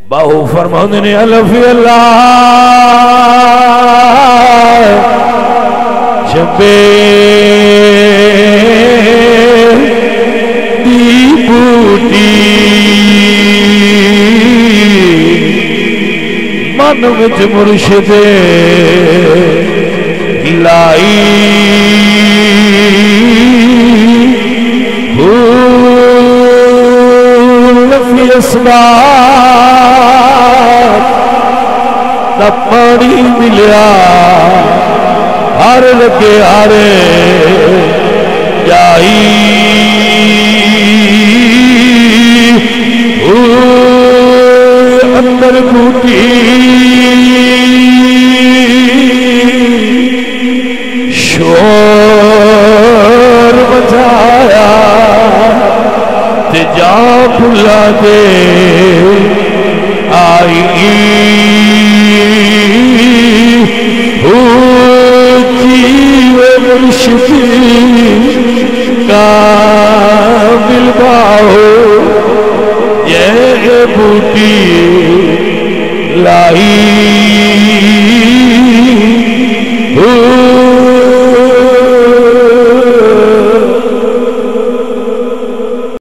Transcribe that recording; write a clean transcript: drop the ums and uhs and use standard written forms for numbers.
باہو فرمانے نے الفی اللہ جبے دی بوٹی من وچ مرشد لائی لفی اسباب دا پانی ملیا ہر لگے ہارے جائی اندر بوٹی شور مچایا تے جا بھلا دے آئی جیو مرشدی کامل باہو یہ بوٹی لائی